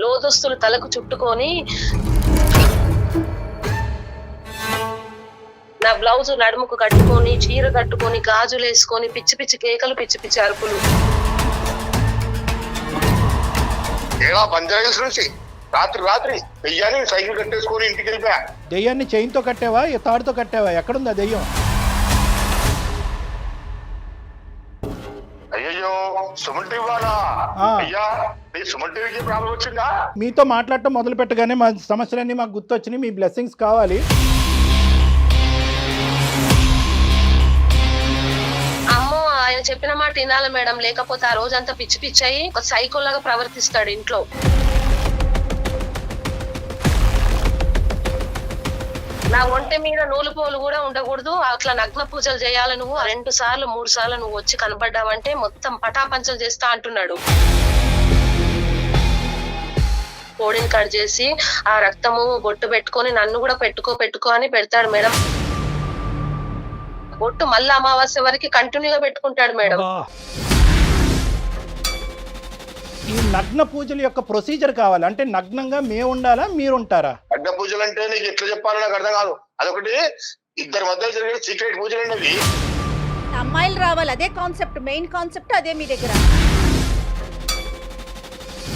లోదుస్తులు తలకు చుట్టుకొని నా బ్లౌజ్ నడుముకు కట్టుకొని చీర కట్టుకొని గాజులు వేసుకొని పిచ్చి పిచ్చి కేకలు పిచ్చి పిచ్చి అరుపులు. నుంచి రాత్రి దెయ్యాన్ని సైకిల్ కట్టేసుకొని ఇంటికి వెళ్ళిపోయా. దెయ్యాన్ని చైన్తో కట్టావా తాడుతో కట్టావా? ఎక్కడుందా దెయ్యం? అయ్యో సుమన్ టీవీ వాళ్ళ అయ్యా సుమన్ టీవీకి ప్రాబ్లం వచ్చిందా? మీతో మాట్లాడటం మొదలు పెట్టగానే మా సమస్యలన్నీ మాకు గుర్తొచ్చినాయి. మీ బ్లెస్సింగ్స్ కావాలి. అమ్మో ఆయన చెప్పిన మాట వినాలి మేడం, లేకపోతే ఆ రోజంతా పిచ్చి పిచ్చి అయ్యి ఒక సైకోలాగా ప్రవర్తిస్తాడు ఇంట్లో. నా ఒంటి మీద నూలు పోలు కూడా ఉండకూడదు, అట్లా నగ్న పూజలు చేయాలి నువ్వు, 2 సార్లు 3 సార్లు నువ్వు వచ్చి కనపడ్డావంటే మొత్తం పటాపంచలు చేస్తా అంటున్నాడు. కోడిని కట్ చేసి ఆ రక్తము బొట్టు పెట్టుకొని నన్ను కూడా పెట్టుకో అని పెడతాడు మేడం. బొట్టు మళ్ళీ అమావాస్య వరకు కంటిన్యూగా పెట్టుకుంటాడు మేడం. ఈ నగ్న పూజల యొక్క ప్రొసీజర్ కావాలి అంటే నగ్నంగా మేము ఉండాలా మీరు ఉంటారా? నగ్న పూజలు అంటే నీకు ఎట్లా చెప్పాలో నాకు అర్థం కాదు. అదొకటి ఇద్దరి మధ్య జరిగే సీక్రెట్ పూజలు అండి. అమ్మాయిలు రావాలి, అదే కాన్సెప్ట్, మెయిన్ కాన్సెప్ట్ అదే మీ దగ్గర.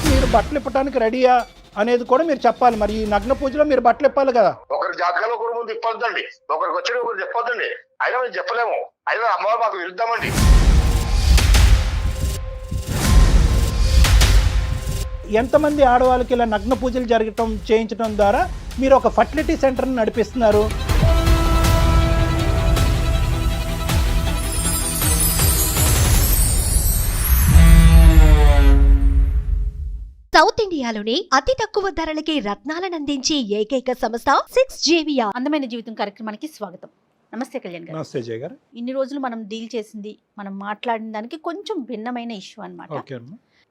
మీరు బట్టలు ఇప్పడానికి రెడీయా అనేది కూడా మీరు చెప్పాలి. మరి ఈ నగ్న పూజలో మీరు బట్టలు ఇప్పాలి కదా. ఒకరి జాతకాలు ఒకరి ముందు ఇప్పొద్దండి, ఒకరికి వచ్చి ఒకరు చెప్పొద్దండి. అయినా మేము చెప్పలేము, అయినా అమ్మవారు మాకు విరుద్దామండి. ఎంతమంది ఆడవాళ్ళకి ఇలా నగ్న పూజలు చేయించడం ద్వారా మీరు ఒక ఫర్టిలిటీ సెంటర్ని నడిపిస్తున్నారు? సౌత్ ఇండియాలోని అతి తక్కువ ధరలకి రత్నాలను అందించే ఏకైక సంస్థ 6JVR. అందమైన జీవితం కార్యక్రమానికి స్వాగతం. నమస్తే కళ్యాణ్ గారు. నమస్తే జయ గారు. ఇన్ని రోజులు మనం డీల్ చేసింది, మనం మాట్లాడిన దానికి కొంచెం భిన్నమైన ఇష్యూ అనమాట.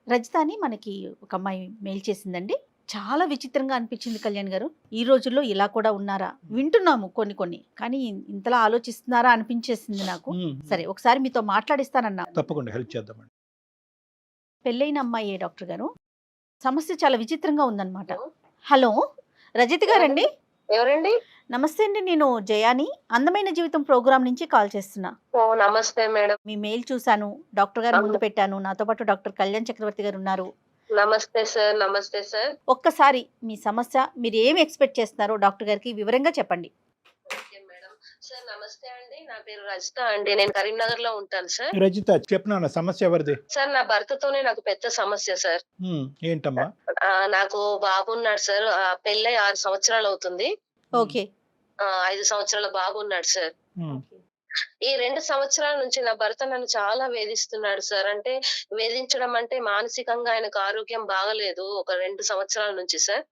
రజితాని మనకి ఒక అమ్మాయి మెయిల్ చేసిందండి. చాలా విచిత్రంగా అనిపించింది కళ్యాణ్ గారు. ఈ రోజుల్లో ఇలా కూడా ఉన్నారా? వింటున్నాము కొన్ని, కానీ ఇంతలా ఆలోచిస్తున్నారా అనిపించేసింది నాకు. సరే ఒకసారి మీతో మాట్లాడిస్తానన్నా. తప్పకుండా హెల్ప్ చేద్దామండి. పెళ్ళైన అమ్మాయి డాక్టర్ గారు, సమస్య చాలా విచిత్రంగా ఉందన్నమాట. హలో రజిత గారండి? ఎవరండి? నమస్తే అండి, నేను జయాని అందమైన జీవితం ప్రోగ్రామ్ నుంచి కాల్ చేస్తున్నా. ఓ నమస్తే మేడం. మీ మెయిల్ చూసాను, డాక్టర్ గారు ముందు పెట్టాను. నాతో పాటు డాక్టర్ కళ్యాణ్ చక్రవర్తి గారు ఉన్నారు. నమస్తే సార్. నమస్తే సార్. ఒక్కసారి మీ సమస్య, మీరు ఏమి ఎక్స్పెక్ట్ చేస్తున్నారో డాక్టర్ గారికి వివరంగా చెప్పండి. సార్ నమస్తే అండి, నా పేరు రజిత అండి, నేను కరీంనగర్ లో ఉంటాను సార్. రజిత చెప్పిన సమస్య ఎవరిది? సార్ నా భర్తతోనే నాకు పెద్ద సమస్య సార్. ఏంటమ్మా? నాకు బాబు ఉన్నాడు సార్, పెళ్ళై 6 సంవత్సరాలు అవుతుంది. ఓకే. 5 సంవత్సరాల బాబు ఉన్నాడు సార్. ఈ 2 సంవత్సరాల నుంచి నా భర్త నన్ను చాలా వేధిస్తున్నాడు సార్. అంటే వేధించడం అంటే మానసికంగా ఆయనకు ఆరోగ్యం బాగలేదు. ఒక 2 సంవత్సరాల నుంచి సార్,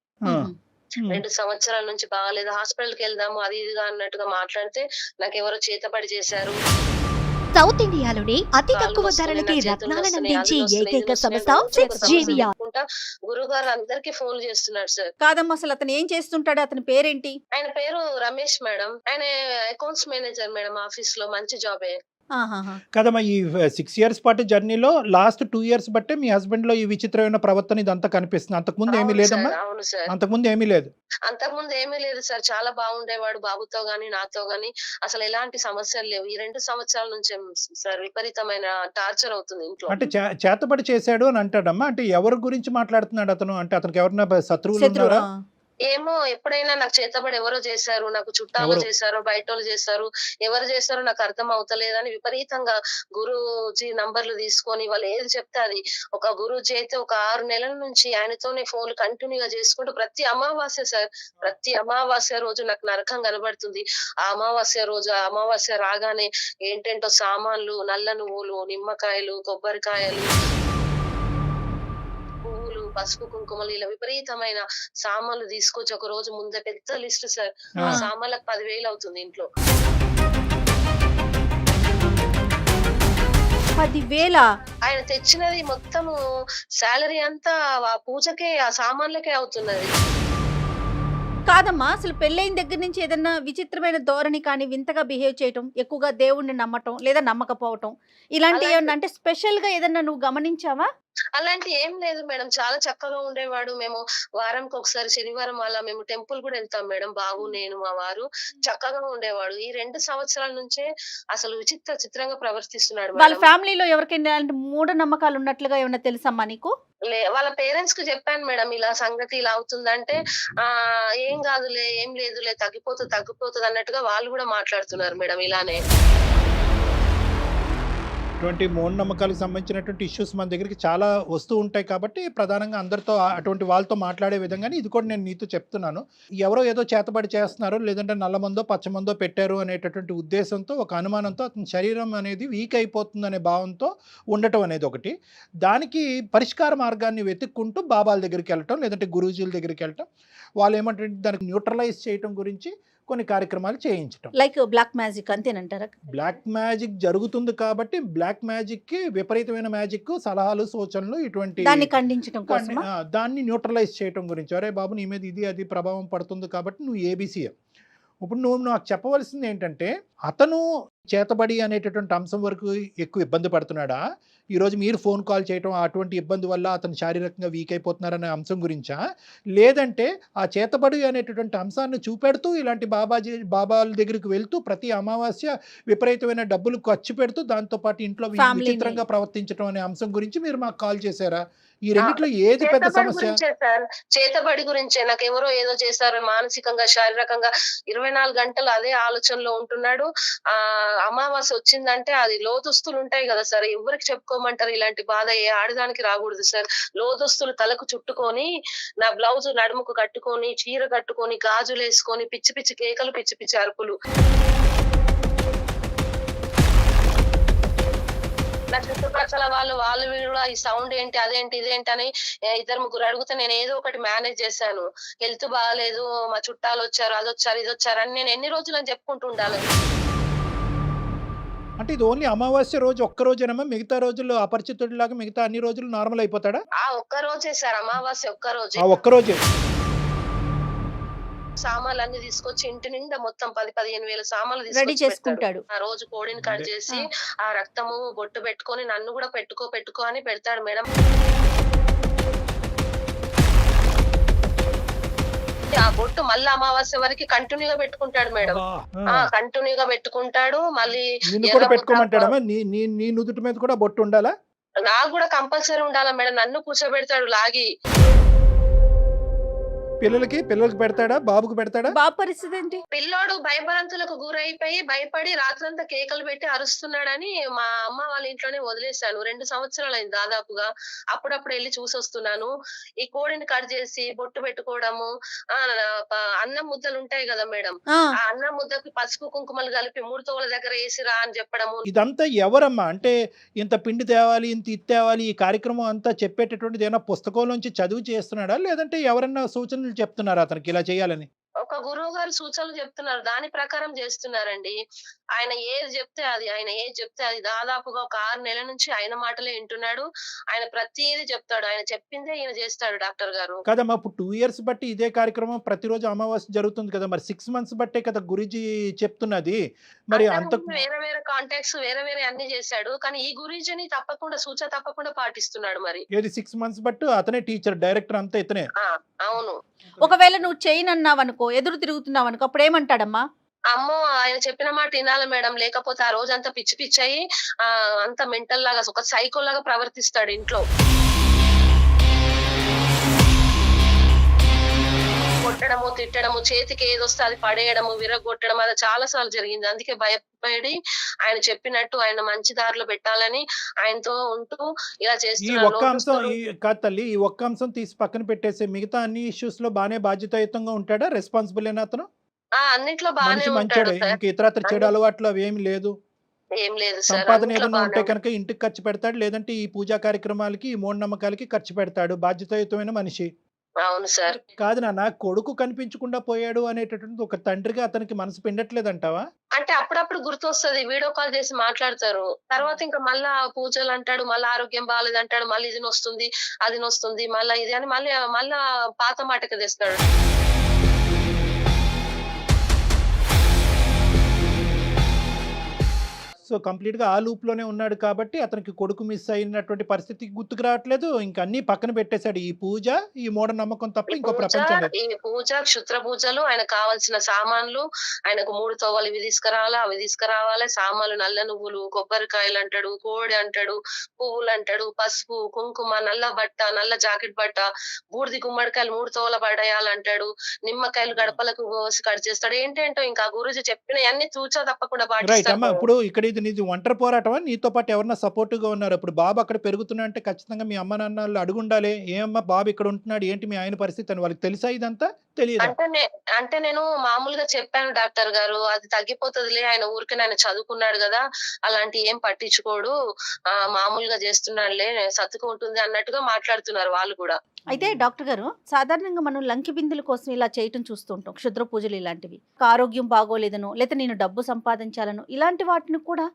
2 సంవత్సరాల నుంచి బాగలేదు. హాస్పిటల్కి వెళ్దాము అది ఇదిగా అన్నట్టుగా మాట్లాడితే నాకు ఎవరో చేతబడి చేశారు. సౌత్ ఇండియాలోని అతి తక్కువ ధరలకి రత్నాలను అందించే ఏకైక సంస్థ 6JVR. గురువు గారు అందరికి ఫోన్ చేస్తున్నాడు సార్. కాదమ్మా, అసలు అతను ఏం చేస్తుంటాడు? అతని పేరేంటి? ఆయన పేరు రమేష్ మేడం. ఆయన అకౌంట్స్ మేనేజర్ మేడం, ఆఫీస్ లో మంచి జాబే. కదమ్మా, ఈ 6 years పాటు జర్నీలో లాస్ట్ 2 years బట్టే మీ హస్బెండ్ లో ఈ విచిత్రమైన ప్రవర్తన ఇదంతా కనిపిస్తుంది. అంతకుముందు ఏమీ లేదమ్మా? అవును సార్. అంతకుముందు ఏమీ లేదు. అంతకుముందు ఏమీ లేదు సార్. చాలా బాగుండేవాడు బాబుతో గాని నాతో గాని, అసలు ఎలాంటి సమస్యలు లేవు. ఈ 2 సంవత్సరాల నుంచి సార్ విపరీతమైన టార్చర్ అవుతుంది ఇంట్లో. అంటే చేతబడి చేశాడు అని అంటాడమ్మా. అంటే ఎవరి గురించి మాట్లాడుతున్నాడు అతను? అంటే అతనికి ఎవరైనా శత్రువులు ఉన్నారా? ఏమో, ఎప్పుడైనా నాకు చేతబడి ఎవరో చేశారు, నాకు చుట్టాలు చేశారు, బయట వాళ్ళు చేశారు, ఎవరు చేశారో నాకు అర్థం అవుతలేదని విపరీతంగా గురూజీ నంబర్లు తీసుకొని వాళ్ళు ఏది చెప్తే అది. ఒక గురూజీ అయితే ఒక 6 నెలల నుంచి ఆయనతోనే ఫోన్లు కంటిన్యూగా చేసుకుంటూ ప్రతి అమావాస్య సార్, ప్రతి అమావాస్య రోజు నాకు నరకం కనబడుతుంది. ఆ అమావాస్య రాగానే ఏంటేంటో సామాన్లు, నల్ల నువ్వులు, నిమ్మకాయలు, కొబ్బరికాయలు, పసుపు కుంకుమలు, ఇలా విపరీతమైన సామాన్లు తీసుకొచ్చి ఒక రోజు ముందే పెద్ద లిస్ట్ సార్. ఆ సామాన్లకు 10,000 అవుతుంది ఇంట్లో. 10,000? ఆయన తెచ్చినది మొత్తము శాలరీ అంతా ఆ పూజకే, ఆ సామాన్లకే అవుతున్నది. కాదమ్మా, అసలు పెళ్ళైన దగ్గర నుంచి ఏదన్నా విచిత్రమైన ధోరణి కానీ, వింతగా బిహేవ్ చేయటం, ఎక్కువగా దేవుణ్ణి నమ్మటం లేదా నమ్మకపోవటం, ఇలాంటి ఏమన్నా అంటే స్పెషల్ గా ఏదన్నా నువ్వు గమనించావా? అలాంటి ఏం లేదు మేడం. చాలా చక్కగా ఉండేవాడు. మేము వారానికి ఒకసారి శనివారం అలా మేము టెంపుల్ కూడా వెళ్తాం మేడం. బాబు, నేను, మా వారు చక్కగా ఉండేవాడు. ఈ 2 సంవత్సరాల నుంచే అసలు చిత్రంగా ప్రవర్తిస్తున్నాడు వాళ్ళ మేడం. ఫ్యామిలీలో ఎవరికైనా ఇలాంటి మూఢ నమ్మకాలు ఉన్నట్లుగా ఏమన్నా తెలుసమ్మా నీకు? వాళ్ళ పేరెంట్స్ కి చెప్పాను మేడం, ఇలా సంగతి ఇలా అవుతుందంటే ఏం కాదులే, ఏం లేదులే, తగ్గిపోతుంది అన్నట్టుగా వాళ్ళు కూడా మాట్లాడుతున్నారు మేడం ఇలానే. అటువంటి మూఢనమ్మకాలకు సంబంధించినటువంటి ఇష్యూస్ మన దగ్గరికి చాలా వస్తూ ఉంటాయి కాబట్టి ప్రధానంగా అందరితో అటువంటి వాళ్ళతో మాట్లాడే విధంగానే ఇది కూడా నేను నీతో చెప్తున్నాను. ఎవరో ఏదో చేతబడి చేస్తున్నారు, లేదంటే నల్లమందో పచ్చమందో పెట్టారు అనేటటువంటి ఉద్దేశంతో, ఒక అనుమానంతో అతని శరీరం అనేది వీక్ అయిపోతుందనే భావంతో ఉండటం అనేది ఒకటి. దానికి పరిష్కార మార్గాన్ని వెతుక్కుంటూ బాబాల దగ్గరికి వెళ్ళటం, లేదంటే గురూజీల దగ్గరికి వెళ్ళటం, వాళ్ళు ఏమంటే దానికి న్యూట్రలైజ్ చేయటం గురించి కొన్ని కార్యక్రమాలు చేయించటం. లైక్ బ్లాక్ మ్యాజిక్ అంతేనంటారా? బ్లాక్ మ్యాజిక్ జరుగుతుంది కాబట్టి బ్లాక్ మ్యాజిక్ కి విపరీతమైన మ్యాజిక్ సలహాలు సూచనలు ఇటువంటి దాన్ని ఖండించడం కోసం దాన్ని న్యూట్రలైజ్ చేయటం గురించి, అరే బాబు నీ మీద ఇది అది ప్రభావం పడుతుంది కాబట్టి నువ్వు ఏబీసీ. ఇప్పుడు నువ్వు నాకు చెప్పవలసింది ఏంటంటే, అతను చేతబడి అనేటటువంటి అంశం వరకు ఎక్కువ ఇబ్బంది పడుతున్నాడా, ఈరోజు మీరు ఫోన్ కాల్ చేయటం అటువంటి ఇబ్బంది వల్ల అతను శారీరకంగా వీక్ అయిపోతున్నారనే అంశం గురించా, లేదంటే ఆ చేతబడి అనేటటువంటి అంశాన్ని చూపెడుతూ ఇలాంటి బాబాల దగ్గరికి వెళ్తూ ప్రతి అమావాస్య విపరీతమైన డబ్బులు ఖర్చు పెడుతూ దాంతోపాటు ఇంట్లో విచిత్రంగా ప్రవర్తించడం అనే అంశం గురించి మీరు మాకు కాల్ చేశారా? ఈ రెండిట్లో ఏది పెద్ద సమస్య? చేతబడి గురించే. నాకు ఎవరో ఏదో చేశారు, మానసికంగా శారీరకంగా 24 గంటలు అదే ఆలోచనలో ఉంటున్నాడు. అమావాస్య వచ్చిందంటే అది లోదుస్తులు ఉంటాయి కదా సార్, ఎవరికి చెప్పుకోమంటారు? ఇలాంటి బాధ ఏ ఆడదానికి రాకూడదు సార్. లోదుస్తులు తలకు చుట్టుకొని, నా బ్లౌజ్ నడుముకు కట్టుకొని, చీర కట్టుకొని, గాజులు వేసుకొని, పిచ్చి పిచ్చి కేకలు, పిచ్చి పిచ్చి అరుపులు. నా చుట్టుపక్కల వాళ్ళు కూడా ఈ సౌండ్ ఏంటి, అదేంటి, ఇదేంటి అని 2-3 అడిగితే నేను ఏదో ఒకటి మేనేజ్ చేశాను. హెల్త్ బాగాలేదు, మా చుట్టాలు వచ్చారు, అదొచ్చారు, ఇదొచ్చారు అని నేను ఎన్ని రోజులు అని చెప్పుకుంటూ ఉండాలి. అంటే ఇది ఓన్లీ అమావాస్య రోజు ఒక్క రోజేనమ్మా? మిగతా రోజుల్లో అపరిచితుడిలాగా మిగతా అన్ని రోజులు నార్మల్ అయిపోతాడా? ఒక్క రోజే సార్, అమావాస్య ఒక్క రోజే. ఒక్క రోజే సామాన్లు అన్ని తీసుకొచ్చి ఇంటి నిండా మొత్తం 10-15 వేల సామాన్లు రెడీ చేసుకుంటాడు. ఆ రోజు కోడిని కట్ చేసి ఆ రక్తము బొట్టు పెట్టుకొని నన్ను కూడా పెట్టుకో అని పెడతాడు మేడం. ఆ బొట్టు మళ్ళీ అమావాస్య వరకు కంటిన్యూగా పెట్టుకుంటాడు మేడం. కంటిన్యూగా పెట్టుకుంటాడు. మళ్ళీ పెట్టుకోమంటాడమ్మా? నీ నుదుటి మీద కూడా బొట్టు ఉండాలా? నాకు కూడా కంపల్సరీ ఉండాలా మేడం. నన్ను కూర్చోబెడతాడు లాగి. పిల్లలకి పెడతాడా? బాబుకు పెడతాడా? బాబు పరిస్థితి ఏంటి? పిల్లోడు భయభ్రాంతులకు గురైపోయి భయపడి రాత్రంతా కేకలు పెట్టి అరుస్తున్నాడని మా అమ్మ వాళ్ళ ఇంట్లోనే వదిలేశాను. 2 సంవత్సరాలు అయింది దాదాపుగా. అప్పుడప్పుడు వెళ్ళి చూసొస్తున్నాను. ఈ కోడిని కట్ చేసి బొట్టు పెట్టుకోవడము, అన్నం ముద్దలు ఉంటాయి కదా మేడం, ఆ అన్నం ముద్దకి పసుపు కుంకుమలు కలిపి 3 తోల దగ్గర వేసిరా అని చెప్పడము. ఇదంతా ఎవరమ్మా? అంటే ఇంత పిండి తేవాలి, ఇంత ఇది తేవాలి, ఈ కార్యక్రమం అంతా చెప్పేటటువంటిది ఏమైనా పుస్తకంలోంచి చదువు చేస్తున్నాడా, లేదంటే ఎవరన్నా సూచనలు చెప్తున్నారు అతనికి ఇలా చేయాలని? ఒక గురువు గారు సూచనలు చెప్తున్నారు, దాని ప్రకారం చేస్తున్నారండి. ఆయన ఏది చెప్తే అది దాదాపుగా ఒక 6 నెలల నుంచి ఆయన మాటలే వింటున్నాడు. ఆయన ప్రతిదీ చెప్తాడు, ఆయన చెప్పిందే ఈయన చేస్తాడు డాక్టర్ గారు. కదమ్మా, ఇప్పుడు 2 years బట్టి ఇదే కార్యక్రమం ప్రతిరోజు అమావాస్య జరుగుతుంది కదా, మరి 6 months బట్టే కదా గురూజీ చెప్తున్నది. మరి అంత వేరే కాంటాక్ట్స్ వేరే అన్ని చేశాడు, కానీ ఈ గురూజీని తప్పకుండా పాటిస్తున్నాడు. మరి ఏది 6 months బట్టు అతనే టీచర్, డైరెక్టర్ అంతా ఇతనే? అవును. ఒకవేళ నువ్వు చేయనన్నావు అనుకో, ఎదురు తిరుగుతున్నావు అనుకో, అప్పుడు ఏమంటాడమ్మా? అమ్మో, ఆయన చెప్పిన మాట వినాలి మేడం, లేకపోతే ఆ రోజంతా పిచ్చి అయ్యి అంత మెంటల్ లాగా ఒక సైకో లాగా ప్రవర్తిస్తాడు ఇంట్లో. కొట్టడము, తిట్టడము, చేతికి ఏదొస్తే అది పడేయడము, విరగొట్టడం, అది చాలా సార్లు జరిగింది. అందుకే భయపడి ఆయన చెప్పినట్టు ఆయన మంచి దారిలో పెట్టాలని ఆయనతో ఉంటూ ఇలా చేస్తున్నాను. ఈ ఒక్క అంశం తీసి పక్కన పెట్టేసి మిగతా అన్ని ఇష్యూస్ లో బానే బాధ్యతాయుతంగా ఉంటాడా? రెస్పాన్సిబుల్ అయినా అతను? అన్నిట్లో బానే ఉంటాడు. ఇంకా ఇతరత్ర చెడు అలవాట్లు అవి ఏమి లేదు. ఏం లేదు. సంపాదన ఏదైనా ఉంటే కనుక ఇంటికి ఖర్చు పెడతాడు, లేదంటే ఈ పూజా కార్యక్రమాలకి, ఈ మూఢనమ్మకాలకి ఖర్చు పెడతాడు. బాధ్యతాయుతమైన మనిషి. అవును సార్. కాదు నాన్న, కొడుకు కనిపించకుండా పోయాడు అనేటటువంటి ఒక తండ్రిగా అతనికి మనసు పిండట్లేదంటావా? అంటే అప్పుడప్పుడు గుర్తొస్తుంది, వీడియో కాల్ చేసి మాట్లాడతారు. తర్వాత ఇంకా మళ్ళా పూజలు అంటాడు, మళ్ళీ ఆరోగ్యం బాగాలేదు అంటాడు, మళ్ళీ ఇది నొస్తుంది, అది నొస్తుంది, మళ్ళీ ఇది అని మళ్ళా పాత మాటకి తెస్తాడు. సో కంప్లీట్గా ఆ లూప్లోనే ఉన్నాడు కాబట్టి అతనికి కొడుకు మిస్ అయినటువంటి పరిస్థితి గుర్తుకు రావట్లేదు. ఇంకా అన్నీ పక్కన పెట్టేశాడు. ఈ పూజ, ఈ మూఢనమ్మకం తప్ప ఇంకో ప్రపంచం లేదు. ఈ పూజ, క్షుద్ర పూజలు, ఆయనకు కావాల్సిన సామాన్లు, ఆయనకు 3 తోవలు ఇవి తీసుకురావాలా, అవి తీసుకురావాలి, సామాన్లు, నల్ల నువ్వులు, కొబ్బరికాయలు అంటాడు, కోడి అంటాడు, పువ్వులు అంటాడు, పసుపు, కుంకుమ, నల్ల బట్ట, నల్ల జాకెట్ బట్ట, బూడిది గుమ్మడికాయలు 3 తోవల పడేయాలంటాడు, నిమ్మకాయలు గడపలకు కోసి కట్ చేస్తాడు. ఏంటంటో ఇంకా గురూజీ చెప్పినవన్నీ తూచా తప్పకుండా రైట్ పాటిస్తాడు. అమ్మా, ఇప్పుడు ఇక్కడ ఇది నీది ఒంటరి పోరాటమా? నీతో పాటు ఎవరన్నా సపోర్టివ్గా ఉన్నారు? ఇప్పుడు బాబు అక్కడ పెరుగుతున్నా అంటే ఖచ్చితంగా మీ అమ్మ నాన్నలు అడుగుండాలి, ఏమమ్మా బాబు ఇక్కడ ఉంటున్నాడు, ఏంటి మీ ఆయన పరిస్థితి అని. వాళ్ళకి తెలుసా ఇదంతా? తెలియదా? అంటే నేను మామూలుగా చెప్పాను డాక్టర్ గారు, అది తగ్గిపోతుందిలే, ఆయన ఊరికే ఆయన చదువుకున్నాడు కదా, అలాంటి ఏం పట్టించుకోడు, మామూలుగా చేస్తున్నాడులే, సర్దుకుంటుంది అన్నట్టుగా మాట్లాడుతున్నారు వాళ్ళు కూడా. అయితే డాక్టర్ గారు, సాధారణంగా మనం లంకి బిందుల కోసం ఇలా చేయటం చూస్తూ ఉంటాం, క్షుద్ర పూజలు ఇలాంటివి. ఆరోగ్యం బాగోలేదనో, లేదా నేను డబ్బు సంపాదించాలను, ఇలాంటి వాటిని కూడా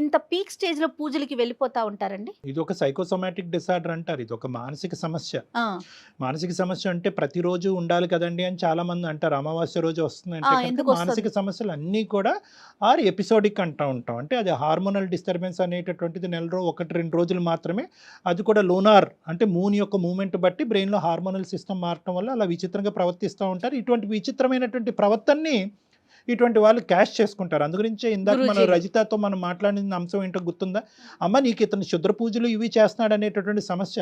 ఇంత పీక్ స్టేజ్ లో పూజలకి వెళ్ళిపోతా ఉంటారండి. ఇది ఒక సైకోసోమాటిక్ డిసార్డర్ అంటారు. ఇది ఒక మానసిక సమస్య. మానసిక సమస్య అంటే ప్రతిరోజు ఉండాలి కదండి అని చాలా మంది అంటారు. అమావాస్య రోజు వస్తుందంటే మానసిక సమస్యలు అన్నీ కూడా ఎపిసోడిక్ అంటూ ఉంటాం. అంటే అది హార్మోనల్ డిస్టర్బెన్స్ అనేటటువంటిది 1-2 రోజులు మాత్రమే. అది కూడా లూనార్ అంటే మూన్ యొక్క మూమెంట్ బట్టి బ్రెయిన్లో హార్మోనల్ సిస్టమ్ మారటం వల్ల అలా విచిత్రంగా ప్రవర్తిస్తూ ఉంటారు. ఇటువంటి విచిత్రమైనటువంటి ప్రవర్తనని ఇటువంటి వాళ్ళు క్యాష్ చేసుకుంటారు. అందుగురించే ఇందాక మనం రజితతో మనం మాట్లాడిన అంశం ఏంటో గుర్తుందా? అమ్మ నీకు ఇతను శుద్ర పూజలు ఇవి చేస్తున్నాడు అనేటటువంటి సమస్య,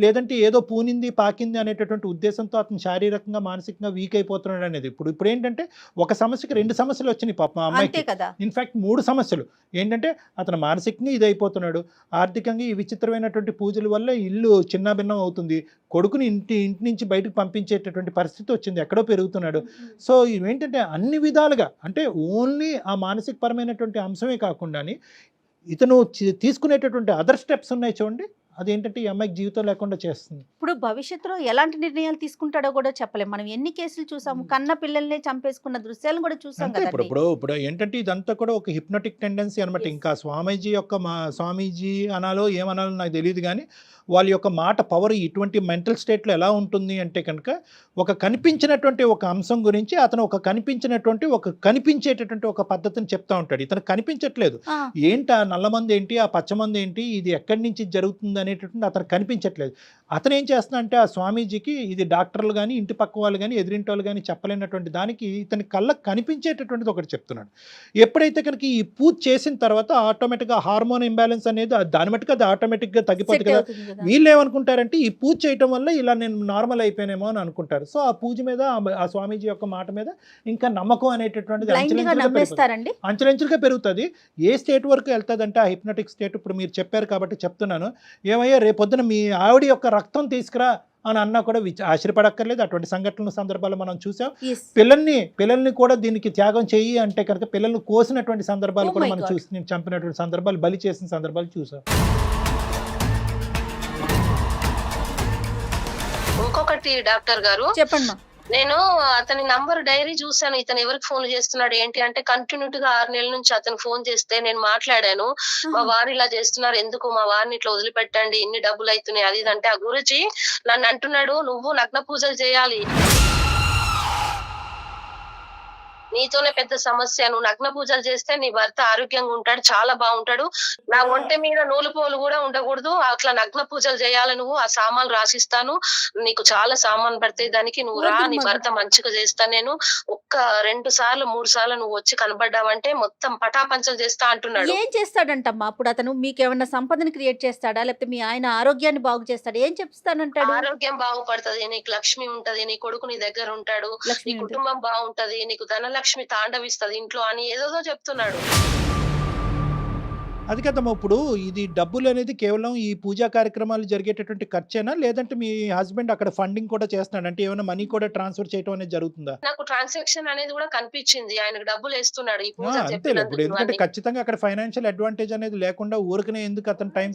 లేదంటే ఏదో పూనింది పాకింది అనేటటువంటి ఉద్దేశంతో అతను శారీరకంగా మానసికంగా వీక్ అయిపోతున్నాడు అనేది. ఇప్పుడు ఏంటంటే ఒక సమస్యకి 2 సమస్యలు వచ్చినాయి పాప మా అమ్మాయికి. ఇన్ఫాక్ట్ 3 సమస్యలు. ఏంటంటే అతను మానసికంగా ఇది అయిపోతున్నాడు, ఆర్థికంగా ఈ విచిత్రమైనటువంటి పూజల వల్ల ఇల్లు చిన్న భిన్నం అవుతుంది, కొడుకుని ఇంటి నుంచి బయటకు పంపించేటటువంటి పరిస్థితి వచ్చింది, ఎక్కడో పెరుగుతున్నాడు. సో ఇవేంటంటే అన్ని విధాలుగా అంటే ఓన్లీ ఆ మానసిక పరమైనటువంటి అంశమే కాకుండా ఇతను తీసుకునేటటువంటి అదర్ స్టెప్స్ ఉన్నాయి చూడండి, అదేంటంటే ఈ అమ్మాయికి జీవితం లేకుండా చేస్తుంది. ఇప్పుడు భవిష్యత్తులో ఎలాంటి నిర్ణయాలు తీసుకుంటాడో కూడా చెప్పలేము. మనం ఎన్ని కేసులు చూసాము, కన్న పిల్లల్ని చంపేసుకున్న దృశ్యాలను కూడా చూసాం కదా. ఇప్పుడు ఏంటంటే ఇదంతా కూడా ఒక హిప్నోటిక్ టెండెన్సీ అనమాట. ఇంకా స్వామీజీ యొక్క స్వామీజీ అనాలో ఏమనాలో నాకు తెలియదు, కానీ వాళ్ళ యొక్క మాట పవర్ ఇటువంటి మెంటల్ స్టేట్లో ఎలా ఉంటుంది అంటే కనుక ఒక కనిపించినటువంటి ఒక అంశం గురించి అతను కనిపించేటటువంటి ఒక పద్ధతిని చెప్తా ఉంటాడు. ఇతను కనిపించట్లేదు, ఏంటి ఆ నల్లమంది ఏంటి, ఆ పచ్చమంది ఏంటి, ఇది ఎక్కడి నుంచి జరుగుతుంది అనేటటువంటి అతను కనిపించట్లేదు. అతను ఏం చేస్తున్నా అంటే ఆ స్వామీజీకి ఇది డాక్టర్లు కానీ ఇంటి పక్క వాళ్ళు కానీ ఎదిరింటి వాళ్ళు కానీ చెప్పలేనటువంటి దానికి ఇతని కళ్ళకు కనిపించేటటువంటిది ఒకటి చెప్తున్నాడు. ఎప్పుడైతే కనుక ఈ పూజ చేసిన తర్వాత ఆటోమేటిక్గా హార్మోన్ ఇంబ్యాలెన్స్ అనేది దాని మట్టుకు అది ఆటోమేటిక్గా తగ్గిపోతుంది కదా. వీళ్ళు ఏమనుకుంటారంటే ఈ పూజ చేయటం వల్ల ఇలా నేను నార్మల్ అయిపోయానేమో అని అనుకుంటారు. సో ఆ పూజ మీద ఆ స్వామీజీ యొక్క మాట మీద ఇంకా నమ్మకం అనేటటువంటిది అంచెలంచెలుగా పెరుగుతుంది. ఏ స్టేట్ వరకు వెళ్తుంది అంటే ఆ హిప్నోటిక్ స్టేట్. ఇప్పుడు మీరు చెప్పారు కాబట్టి చెప్తున్నాను, ఏమయ్యా రేపొద్దున మీ ఆవిడ యొక్క రక్తం తీసుకురా అని అన్నా కూడా ఆశ్చర్యపడక్కర్లేదు. అటువంటి సందర్భాలు మనం చూసాం. పిల్లల్ని కూడా దీనికి త్యాగం చెయ్యి అంటే కనుక పిల్లల్ని కోసినటువంటి సందర్భాలు కూడా మనం చూసి చంపినటువంటి సందర్భాలు, బలి చేసిన సందర్భాలు చూసాం. ఇంకొకటి డాక్టర్ గారు చెప్పండి. నేను అతని నంబర్ డైరీ చూసాను, ఇతను ఎవరికి ఫోన్ చేస్తున్నాడు ఏంటి అంటే కంటిన్యూగా 6 నెలల నుంచి అతను ఫోన్ చేస్తే నేను మాట్లాడాను. మా వారు ఇలా చేస్తున్నారు, ఎందుకు మా వారిని ఇట్లా వదిలిపెట్టండి, ఇన్ని డబ్బులు అవుతున్నాయి అది అంటే, ఆ గురుజీ నన్ను అంటున్నాడు నువ్వు నగ్న పూజలు చేయాలి, నీతోనే పెద్ద సమస్య, నువ్వు నగ్న పూజలు చేస్తే నీ భర్త ఆరోగ్యంగా ఉంటాడు, చాలా బాగుంటాడు, నా ఒంటి మీద నూలు పోలు కూడా ఉండకూడదు, అట్లా నగ్న పూజలు చేయాలి, నువ్వు ఆ సామాన్లు రాసిస్తాను, నీకు చాలా సామాన్ పడతాయి, దానికి నువ్వు రా, నీ భర్త మంచిగా చేస్తాను, నేను 1-2 సార్లు 3 సార్లు నువ్వు వచ్చి కనబడ్డావంటే మొత్తం పటాపంచలు చేస్తా అంటున్నాడు. ఏం చేస్తాడంటమ్మా అప్పుడు అతను? మీకు ఏమన్నా సంపదను క్రియేట్ చేస్తాడా, లేకపోతే మీ ఆయన ఆరోగ్యాన్ని బాగు చేస్తాడా? ఏం చెప్తానంటాడు? ఆరోగ్యం బాగుపడుతుంది, నీకు లక్ష్మి ఉంటది, నీ కొడుకు నీ దగ్గర ఉంటాడు, నీ కుటుంబం బాగుంటది, నీకు ధనలక్ష్మి తాండవిస్తది ఇంట్లో అని ఏదో చెప్తున్నాడు. అది కదమ్మా, ఇప్పుడు ఇది డబ్బులు అనేది కేవలం ఈ పూజా కార్యక్రమాలు జరిగేటటువంటి ఖర్చేనా, లేదంటే మీ హస్బెండ్ అక్కడ ఫండింగ్ కూడా చేస్తున్నాడు అంటే ఏమైనా మనీ కూడా ట్రాన్స్ఫర్ చేయడం అనేది జరుగుతుందా? నాకు ట్రాన్సాక్షన్ అనేది కూడా కనిపించింది, ఆయనకు డబ్బులు వేస్తున్నాడు ఈ పూజ. అంతేలే, ఇప్పుడు ఎందుకంటే ఖచ్చితంగా అక్కడ ఫైనాన్షియల్ అడ్వాంటేజ్ అనేది లేకుండా ఊరికనే ఎందుకు అతను టైం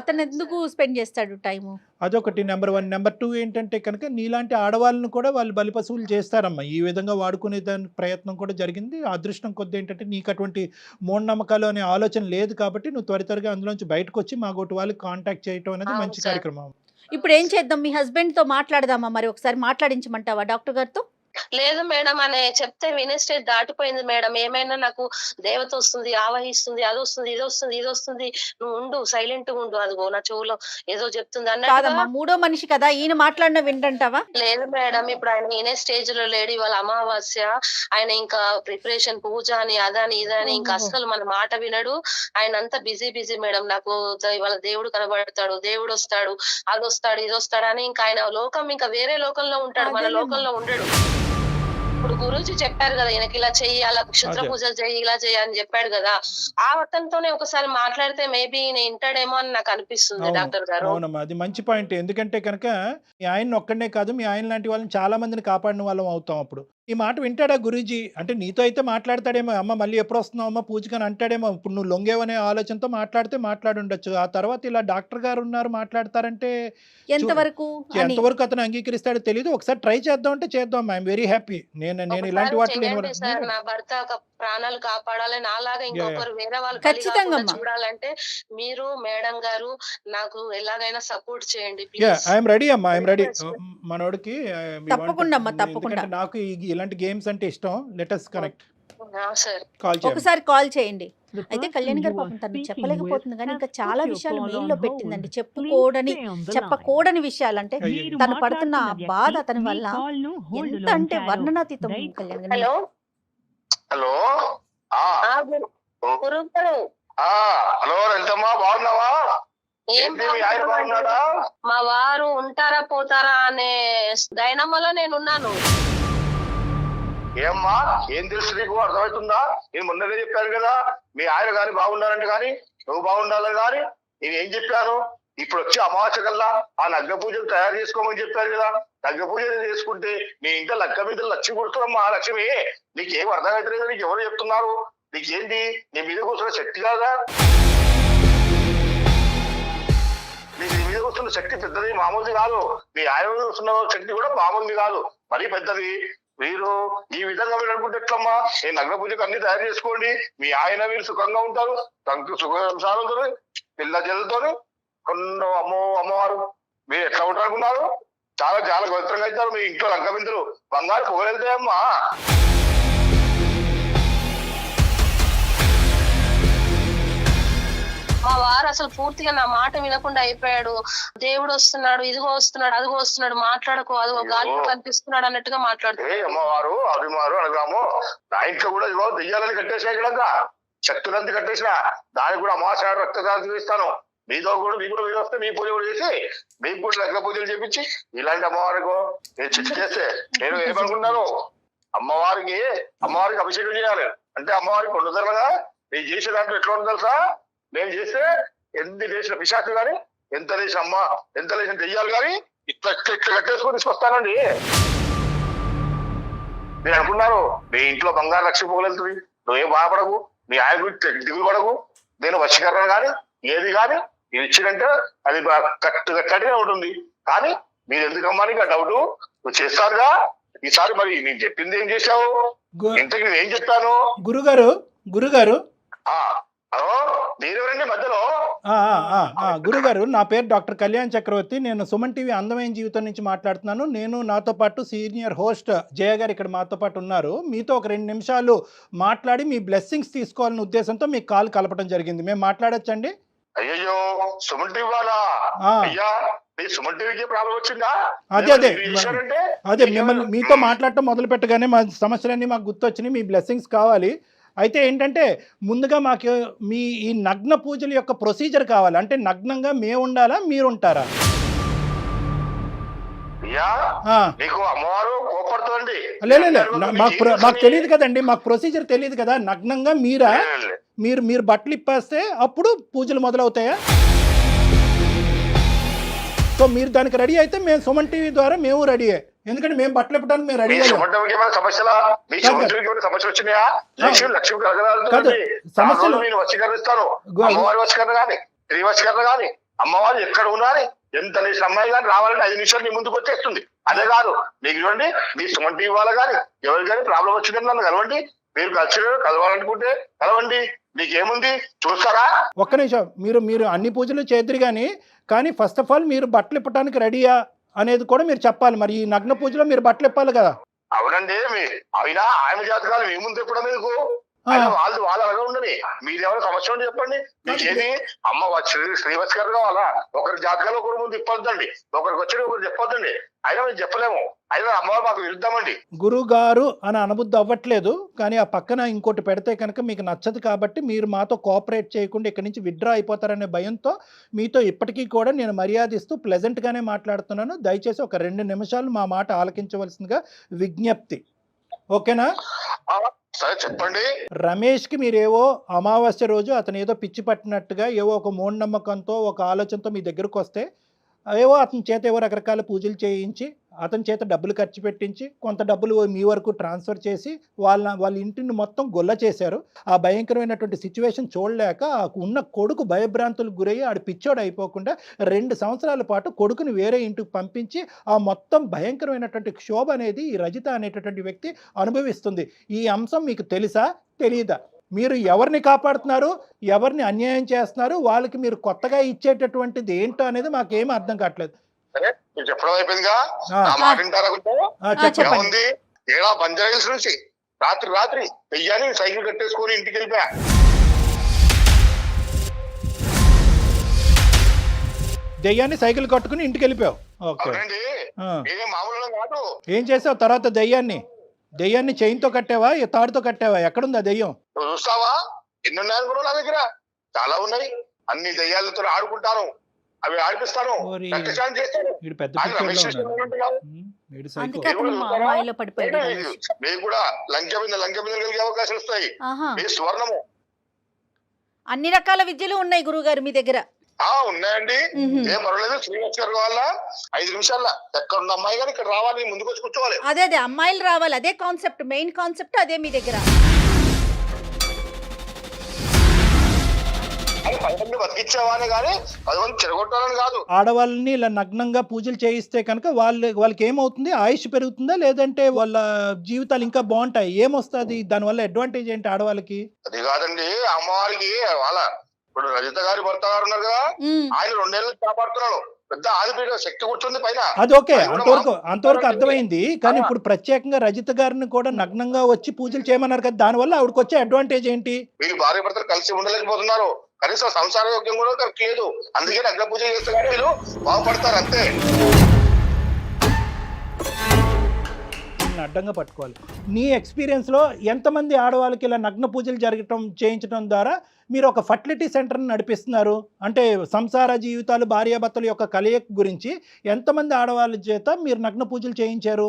అతను ఎందుకు స్పెండ్ చేస్తాడు టైము? అదొకటి నెంబర్ 1. నెంబర్ 2 ఏంటంటే కనుక నీలాంటి ఆడవాళ్ళను కూడా వాళ్ళు బలిపశువులు చేస్తారమ్మా. ఈ విధంగా వాడుకునే దాని ప్రయత్నం కూడా జరిగింది. అదృష్టం కొద్ది ఏంటంటే నీకు అటువంటి మూఢనమ్మకాలు అనే ఆలోచన లేదు కాబట్టి నువ్వు త్వరగా అందులోంచి బయటకు వచ్చి మా గోటు వాళ్ళకి కాంటాక్ట్ చేయటం అనేది మంచి కార్యక్రమం. ఇప్పుడు ఏం చేద్దాం? మీ హస్బెండ్ తో మాట్లాడదామా? మరి ఒకసారి మాట్లాడించమంటావా డాక్టర్ గారితో? లేదు మేడం అని చెప్తే వినే స్టేజ్ దాటిపోయింది మేడం. ఏమైనా నాకు దేవత వస్తుంది, ఆవహిస్తుంది, అది వస్తుంది, ఇది వస్తుంది, ఇది వస్తుంది, నువ్వు ఉండు, సైలెంట్ ఉండు, అదిగో నా చెవులో ఏదో చెప్తుంది అన్నట్టుగా. కాదమ్మా, మూడో మనిషి కదా, ఈయన మాట్లాడిన వింటంటావా? లేదు మేడం, ఇప్పుడు ఆయన వినే స్టేజ్ లో లేడు. ఇవాళ అమావాస్య, ఆయన ఇంకా ప్రిపరేషన్, పూజ అని, అదని ఇదని, ఇంకా అస్సలు మన మాట వినడు. ఆయన అంతా బిజీ మేడం. నాకు ఇవాళ దేవుడు కనబడతాడు, దేవుడు వస్తాడు, అది వస్తాడు, ఇది వస్తాడు అని ఇంకా ఆయన లోకం, ఇంకా వేరే లోకంలో ఉంటాడు, మన లోకంలో ఉండడు. ఇప్పుడు గురూజీ చెప్పారు కదా, ఈయనకి ఇలా చెయ్యి, అలా క్షుద్ర పూజలు చెయ్యి, ఇలా చెయ్యి అని చెప్పాడు కదా. ఆ అతనితోనే ఒకసారి మాట్లాడితే మేబీ ఈయన ఇంటాడేమో అని నాకు అనిపిస్తుంది డాక్టర్ గారు. అవునమ్మా, అది మంచి పాయింట్. ఎందుకంటే కనుక మీ ఆయన ఒక్కడనే కాదు, మీ ఆయన లాంటి వాళ్ళని చాలా మందిని కాపాడిన వాళ్ళం అవుతాం. అప్పుడు ఈ మాట వింటాడా గురూజీ? అంటే నీతో అయితే మాట్లాడతాడేమో, అమ్మ మళ్ళీ ఎప్పుడు వస్తున్నావు అమ్మ పూజకని అంటాడేమో. ఇప్పుడు నువ్వు లొంగేవనే ఆలోచనతో మాట్లాడుండొచ్చు. ఆ తర్వాత ఇలా డాక్టర్ గారు ఉన్నారు మాట్లాడతారంటే ఎంతవరకు అతను అంగీకరిస్తాడో తెలియదు. ఒకసారి ట్రై చేద్దాం అంటే చేద్దాం. I'm very happy. నేను ఇలాంటి వాటిలో నా భర్త ప్రాణాలు కాపాడాలి, నాలాగా ఇంకొకరు వేరే వాళ్ళు ఖచ్చితంగా చూడాలంటే మీరు మేడం గారు నాకు ఎలాగైనా సపోర్ట్ చేయండి. ఐఎమ్ రెడీ అమ్మా, ఐఎమ్ రెడీ. మనోడికి తప్పకుండా అమ్మా, తప్పకుండా. నాకు ఇలాంటి గేమ్స్ అంటే ఇష్టం. Let us connect. ఒకసారి కాల్ చేయండి. అయితే కళ్యాణ్ గారు పాపం తను చెప్పలేకపోతుంది, కానీ ఇంకా చాలా విషయాలు మెయిల్లో పెట్టిందండి. చెప్పకూడని విషయాలు. అంటే తను పడుతున్న బాధ అతని వల్ల ఎంత అంటే వర్ణనాతీతం. కళ్యాణ్ గారు హలో హలో ఎంతమ్మా, బాగున్నావా? మా వారు ఉంటారా పోతారా అనే డైనమోలో నేనున్నాను. ఏమ్మా, ఏం తెలుసు నీకు? అర్థమవుతుందా? నేను మొన్ననే చెప్పాను కదా, మీ ఆయన గాని బాగుండాలంటే గాని నువ్వు బాగుండాలని గాని నేను ఏం చెప్పాను? ఇప్పుడు వచ్చి అమావాస్య కల్లా ఆ నగ్గ పూజలు తయారు చేసుకోమని చెప్పారు కదా. నగ్గ పూజలు చేసుకుంటే నీ ఇంట్లో లక్క మీద లక్ష్మి కుడుతున్నామ్మా. లక్ష్మి నీకేం అర్థమవుతలేదు, నీకు ఎవరు చెప్తున్నారు? నీకేంటి, నీ మీద కూర్చున్న శక్తి కాదా? నీ మీద కూర్చున్న శక్తి పెద్దది, మామూలుది కాదు. నీ ఆయన మీద కూర్చున్న శక్తి కూడా మామూలుది కాదు, మరీ పెద్దది. మీరు ఈ విధంగా మీరు అనుకుంటే ఎట్లమ్మా? ఈ నగ్న పూజకు అన్ని తయారు చేసుకోండి. మీ ఆయన మీరు సుఖంగా ఉంటారు, సుఖ సంసారంతో, పిల్ల జల్లతో. అమ్మవారు మీరు ఎట్లా ఉంటారు అనుకున్నారు? చాలా చాలా పవిత్రంగా అవుతారు. మీ ఇంట్లో లంక బిందులు బంగారు పొగలెళ్తాయమ్మా. మా వారు అసలు పూర్తిగా నా మాట వినకుండా అయిపోయాడు. దేవుడు వస్తున్నాడు, ఇదిగో వస్తున్నాడు, అదిగో వస్తున్నాడు, మాట్లాడకు, అదిగో గాలిలో కనిపిస్తున్నాడు అన్నట్టుగా మాట్లాడుతుంది. అమ్మవారు అభిమారు అనగాము. నా ఇంట్లో కూడా ఇదిగో దెయ్యాలని కట్టేసాయి కదా, శక్తులంతా కట్టేసిన దానికి కూడా అమావాస్య రక్తదానం ఇస్తాను. మీతో కూడా మీరు వస్తే మీ పూజ కూడా చేసి మీకు కూడా లగ్న పూజలు చేపించి ఇలాంటి అమ్మవారికి నేను చిట్టు చేస్తే నేను ఏమనుకున్నాను, అమ్మవారికి అభిషేకం చేయాలి అంటే అమ్మవారికి ఉండదరగా నేను చేసే దాంట్లో ఎట్లా ఉంది తెలుసా? నేను చేస్తే ఎంత లేచిన పిశాచు గాని, ఎంత లేచిన అమ్మ, ఎంత లేచిన దెయ్యాలు గాని ఇట్లా కట్టేసుకొని తీసుకొస్తానండి. నేను అనుకున్నారు మీ ఇంట్లో బంగారు లక్ష్మి పోగలుగుతుంది, నువ్వేం బాధపడకు, మీ ఆయన గురించి దిగులు పడకు. నేను వశీకరణ కానీ ఏది కానీ ఇది ఇచ్చినంటే అది కట్టుగా ఉంటుంది. కానీ మీరు ఎందుకమ్మా నీకు ఆ డౌట్? నువ్వు చేస్తారుగా. ఈసారి మరి నేను చెప్పింది ఏం చేశావు? ఇంతకు నేను ఏం చెప్పాను? గురుగారు హలో, మీరెవరండి మధ్యలో? గురుగారు, నా పేరు డాక్టర్ కళ్యాణ్ చక్రవర్తి. నేను సుమన్ టీవీ అందమైన జీవితం నుంచి మాట్లాడుతున్నాను. నేను నాతో పాటు సీనియర్ హోస్ట్ జయ గారు ఇక్కడ మాతో పాటు ఉన్నారు. మీతో ఒక 2 నిమిషాలు మాట్లాడి మీ బ్లెస్సింగ్స్ తీసుకోవాలనే ఉద్దేశంతో మీకు కాల్ కలపడం జరిగింది. మేము మాట్లాడొచ్చండి? అయ్యో, సుమన్ టీవీ వాళ్ళా? అయ్యా, సుమన్ టీవీకి ప్రాబ్లం వచ్చిందా? అదే మిమ్మల్ని మీతో మాట్లాడటం మొదలు పెట్టగానే మా సమస్యలన్నీ మాకు గుర్తొచ్చినాయి. మీ బ్లెస్సింగ్స్ కావాలి. అయితే ఏంటంటే ముందుగా మాకు మీ ఈ నగ్న పూజల యొక్క ప్రొసీజర్ కావాలి. అంటే నగ్నంగా మేము ఉండాలా, మీరు ఉంటారా? మాకు తెలియదు కదండి, మాకు ప్రొసీజర్ తెలియదు కదా. నగ్నంగా మీరు బట్టలు ఇప్పేస్తే అప్పుడు పూజలు మొదలవుతాయా? సో మీరు దానికి రెడీ అయితే మేము సుమన్ టీవీ ద్వారా మేము రెడీ. ఎందుకంటే మేము బట్టలు ఇప్పడానికి మేము రెడీ. అమ్మవారు ఎక్కడ ఉన్నారు, ఎంత లేచిన అమ్మాయి కానీ రావాలంటే 5 నిమిషాలు మీ ముందుకు వచ్చేస్తుంది. అదే కాదు, మీకు చూడండి, మీ సుమన్ టీవీ వాళ్ళ కానీ ఎవరికి కానీ ప్రాబ్లం వచ్చిందని నన్ను కలవండి. మీరు కలవాలనుకుంటే కలవండి, మీకేముంది చూస్తారా? ఒక్క నిమిషం, మీరు అన్ని పూజలు చేద్దరు కానీ ఫస్ట్ ఆఫ్ ఆల్ మీరు బట్టలు ఇప్పడానికి రెడీయా అనేది కూడా మీరు చెప్పాలి. మరి ఈ నగ్న పూజలో మీరు బట్టలు ఇప్పాలి కదా. అవునండి అయినా ఆయన జాతకాలు మీ ముందు ఎప్పుడు మీకు అయినా వాళ్ళు అలాగే ఉండని మీరేమైనా సమస్య ఉండి చెప్పండి. మీకేమి అమ్మ శ్రీవత్స గారు కావాలా? ఒకరి జాతకాలు ఒకరి ముందు ఇప్పొద్దండి, ఒకరికి వచ్చి ఒకరు చెప్పొద్దండి. అయినా మేము చెప్పలేము. అయినా అమ్మవారు మాకు విరుద్దామండి. గురువు గారు అని అనబుద్ధి అవ్వట్లేదు, కానీ ఆ పక్కన ఇంకోటి పెడితే కనుక మీకు నచ్చదు కాబట్టి మీరు మాతో కోఆపరేట్ చేయకుండా ఇక్కడి నుంచి విత్డ్రా అయిపోతారనే భయంతో మీతో ఇప్పటికీ కూడా నేను మర్యాదిస్తూ ప్లెజెంట్గానే మాట్లాడుతున్నాను. దయచేసి ఒక 2 నిమిషాలు మా మాట ఆలకించవలసిందిగా విజ్ఞప్తి. ఓకేనా? సరే చెప్పండి. రమేష్కి మీరేవో అమావాస్య రోజు అతను ఏదో పిచ్చి పట్టినట్టుగా ఏవో ఒక మూఢనమ్మకంతో ఒక ఆలోచనతో మీ దగ్గరకు వస్తే ఏవో అతని చేత ఏవో రకరకాల పూజలు చేయించి అతని చేత డబ్బులు ఖర్చు పెట్టించి కొంత డబ్బులు మీ వరకు ట్రాన్స్ఫర్ చేసి వాళ్ళ ఇంటిని మొత్తం గొల్ల చేశారు. ఆ భయంకరమైనటువంటి సిచ్యువేషన్ చూడలేక ఉన్న కొడుకు భయభ్రాంతులకు గురయ్యి ఆడు పిచ్చోడు అయిపోకుండా 2 సంవత్సరాల పాటు కొడుకుని వేరే ఇంటికి పంపించి ఆ మొత్తం భయంకరమైనటువంటి క్షోభ అనేది ఈ రజిత అనేటటువంటి వ్యక్తి అనుభవిస్తుంది. ఈ అంశం మీకు తెలుసా తెలీదా? మీరు ఎవరిని కాపాడుతున్నారు, ఎవరిని అన్యాయం చేస్తున్నారు, వాళ్ళకి మీరు కొత్తగా ఇచ్చేటటువంటిది ఏంటో అనేది మాకేమీ అర్థం కావట్లేదు. చెప్పడం అయిపోయిందిగా, నా మాట వింటారా? ఏముంది, ఏడా బంజారా నుంచి రాత్రి వెయ్యాని సైకిల్ కట్టేసుకొని ఇంటికి వెళ్ళిపోయా. దెయ్యాన్ని సైకిల్ కట్టుకుని ఇంటికి వెళ్ళిపోయావు. ఓకే, మామూలు కాదు. ఏం చేసావు తర్వాత? దెయ్యాన్ని చైన్తో కట్టావా, తాడుతో కట్టావా? ఎక్కడుందా దెయ్యం? నువ్వు చూస్తావా? ఎన్ని ఉన్నాయని కూడా నా దగ్గర చాలా ఉన్నాయి. అన్ని దెయ్యాలతో ఆడుకుంటాను, అవి ఆడిపిస్తాను, మీకు కూడా లంక మీద కలిగే అవకాశాలు వస్తాయి. మీ స్వర్ణము అన్ని రకాల విద్యలు ఉన్నాయి గురువుగారు మీ దగ్గర? ఉన్నాయండి, ఏం పర్వాలేదు. శ్రీవత్స గారు కావాలా? 5 నిమిషాల్లో ఎక్కడున్న అమ్మాయి గారు ఇక్కడ రావాలి, ముందుకు వచ్చి కూర్చోవాలి. అదే అమ్మాయిలు రావాలి, అదే కాన్సెప్ట్, మెయిన్ కాన్సెప్ట్ అదే మీ దగ్గర. బతికిచ్చేవానే కానీ 10 మంది చెరగొట్టాలని కాదు. ఆడవాళ్ళని ఇలా నగ్నంగా పూజలు చేయిస్తే కనుక వాళ్ళకి ఏమవుతుంది? ఆయుష్ పెరుగుతుందా, లేదంటే వాళ్ళ జీవితాలు ఇంకా బాగుంటాయి? ఏమొస్తుంది దానివల్ల? అడ్వాంటేజ్ ఏంటి ఆడవాళ్ళకి? అది కాదండి, అమ్మవారికి వాళ్ళ ఇప్పుడు రజిత గారి భర్త గారు ఉన్నారు కదా, ఆయన 2 నెలలు కాపాడుతున్నాడు. పెద్ద ఆదిపీఠ శక్తి కూర్చుంది పైన. అది ఓకే, అంతవరకు అర్థమైంది. కానీ ఇప్పుడు ప్రత్యేకంగా రజిత గారిని కూడా నగ్నంగా వచ్చి పూజలు చేయమన్నారు కదా, దానివల్ల ఆవిడకి వచ్చే అడ్వాంటేజ్ ఏంటి? వీళ్ళు భార్య భర్తలు కలిసి ఉండలేకపోతున్నారు, కనీసం సంసార యోగ్యం కూడా కరెక్ట్ లేదు. అందుకే నగ్న పూజ చేస్తే కానీ వీళ్ళు బాగుపడతారు అంతే. అడ్డంగా పట్టుకోవాలి. నీ ఎక్స్పీరియన్స్లో ఎంతమంది ఆడవాళ్ళకి ఇలా నగ్న పూజలు చేయించడం ద్వారా మీరు ఒక ఫర్టిలిటీ సెంటర్ని నడిపిస్తున్నారు? అంటే సంసార జీవితాలు, భార్యాభర్తల యొక్క కలయిక గురించి ఎంతమంది ఆడవాళ్ళ చేత మీరు నగ్న పూజలు చేయించారు?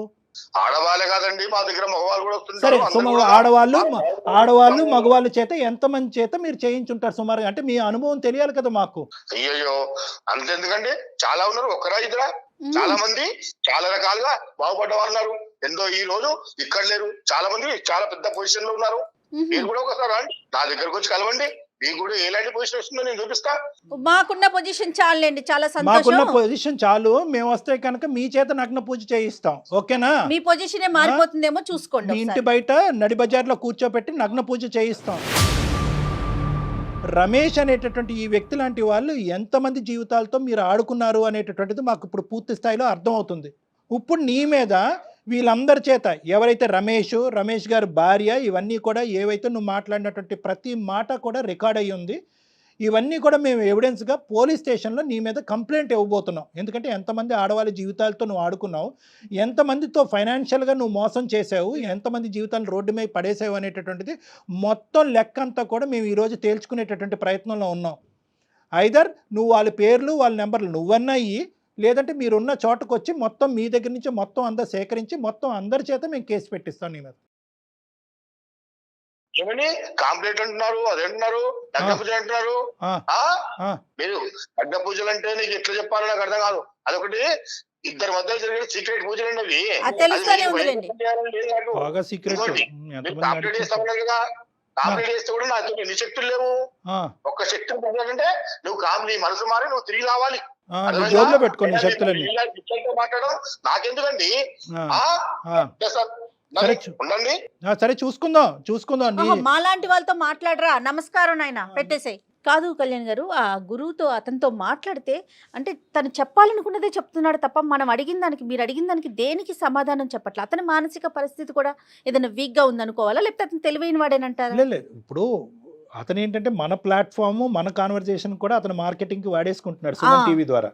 ఆడవాళ్ళే కాదండి, మా దగ్గర మగవాళ్ళు కూడా వస్తుంటారు. సరే, ఆడవాళ్ళు మగవాళ్ళ చేత ఎంతమంది చేత మీరు చేయించుంటారు సుమారుగా? అంటే మీ అనుభవం తెలియాలి కదా మాకు. అయ్యో అంతెందుకండి, చాలా ఉన్నారు, ఒకరా ఇద్దరా, చాలా మంది చాలా రకాలుగా బాగుపడ్డ వాళ్ళు ఉన్నారు. ఎంతో ఈ రోజు ఇక్కడ లేరు, చాలా మంది చాలా పెద్ద పొజిషన్ లో ఉన్నారు. మీరు కూడా ఒకసారి నా దగ్గరకు వచ్చి కలవండి, మీకు కూడా ఎలాంటి పొజిషన్ వస్తుందో నేను చూపిస్తా. మాకున్న పొజిషన్ చాలండి, చాలా సంతోషం. మాకున్న పొజిషన్ చాలు, మేము వస్తే కనుక మీ చేత నగ్న పూజ చేయిస్తాం. ఓకేనా? మీ పొజిషన్ మారిపోతుందేమో చూసుకోండి. మీ ఇంటి బయట నడి బజార్లో కూర్చోబెట్టి నగ్న పూజ చేయిస్తాం. రమేష్ అనేటటువంటి ఈ వ్యక్తి లాంటి వాళ్ళు ఎంతమంది జీవితాలతో మీరు ఆడుకున్నారు అనేటటువంటిది మాకు ఇప్పుడు పూర్తి స్థాయిలో అర్థమవుతుంది. ఇప్పుడు నీ మీద వీళ్ళందరి చేత ఎవరైతే రమేష్ గారి భార్య, ఇవన్నీ కూడా ఏవైతే నువ్వు మాట్లాడినటువంటి ప్రతి మాట కూడా రికార్డ్ అయ్యి ఉంది. ఇవన్నీ కూడా మేము ఎవిడెన్స్గా పోలీస్ స్టేషన్లో నీ మీద కంప్లైంట్ ఇవ్వబోతున్నాం. ఎందుకంటే ఎంతమంది ఆడవాళ్ళ జీవితాలతో నువ్వు ఆడుకున్నావు, ఎంతమందితో ఫైనాన్షియల్గా నువ్వు మోసం చేసావు, ఎంతమంది జీవితాలు రోడ్డు మీద పడేసావు అనేటటువంటిది మొత్తం లెక్క అంతా కూడా మేము ఈరోజు తేల్చుకునేటటువంటి ప్రయత్నంలో ఉన్నాం. ఐదర్ నువ్వు వాళ్ళ పేర్లు, వాళ్ళ నెంబర్లు నువ్వన్నా ఇయ్యి, లేదంటే మీరున్న చోటకు వచ్చి మొత్తం మీ దగ్గర నుంచి మొత్తం అందరు సేకరించి మొత్తం అందరి చేత మేము కేసు పెట్టిస్తాం నీ మీద. ఏమని కాంప్లైంట్ అంటున్నారు, అదంటున్నారు, లగ్న పూజలు అంటున్నారు. మీరు లగ్న పూజలు అంటే నీకు ఎట్లా చెప్పాలో నాకు అర్థం కాదు. అదొకటి ఇద్దరి మధ్య జరిగే సీక్రెట్ పూజలు అండి అవి. కాంప్లైంట్ చేస్తామన్నారు కదా, కాంప్లైంట్ చేస్తే కూడా నాకు ఎన్ని శక్తులు లేవు. ఒక్క శక్తి అంటే నువ్వు నీ మనసు మారి నువ్వు తిరిగి రావాలి. పెట్టుకోండి శక్తులని మాట్లాడడం నాకెందుకండి? సరే చూసుకుందాం. మాలాంటి వాళ్ళతో మాట్లాడరా. నమస్కారం నాయన, పెట్టేసేయ్. కాదు కళ్యాణ్ గారు, ఆ గురువుతో అతనితో మాట్లాడితే అంటే తను చెప్పాలనుకున్నదే చెప్తున్నాడు తప్ప మనం అడిగిన దానికి, మీరు అడిగిన దానికి దేనికి సమాధానం చెప్పట్లే. అతని మానసిక పరిస్థితి కూడా ఏదైనా వీక్గా ఉందనుకోవాలా, లేకపోతే అతను తెలివైన వాడేనంటారా? లేదు ఇప్పుడు అతను ఏంటంటే మన ప్లాట్ఫామ్, మన కాన్వర్జేషన్ కూడా అతను మార్కెటింగ్కి వాడేసుకుంటున్నాడు సుమన్ టీవీ ద్వారా.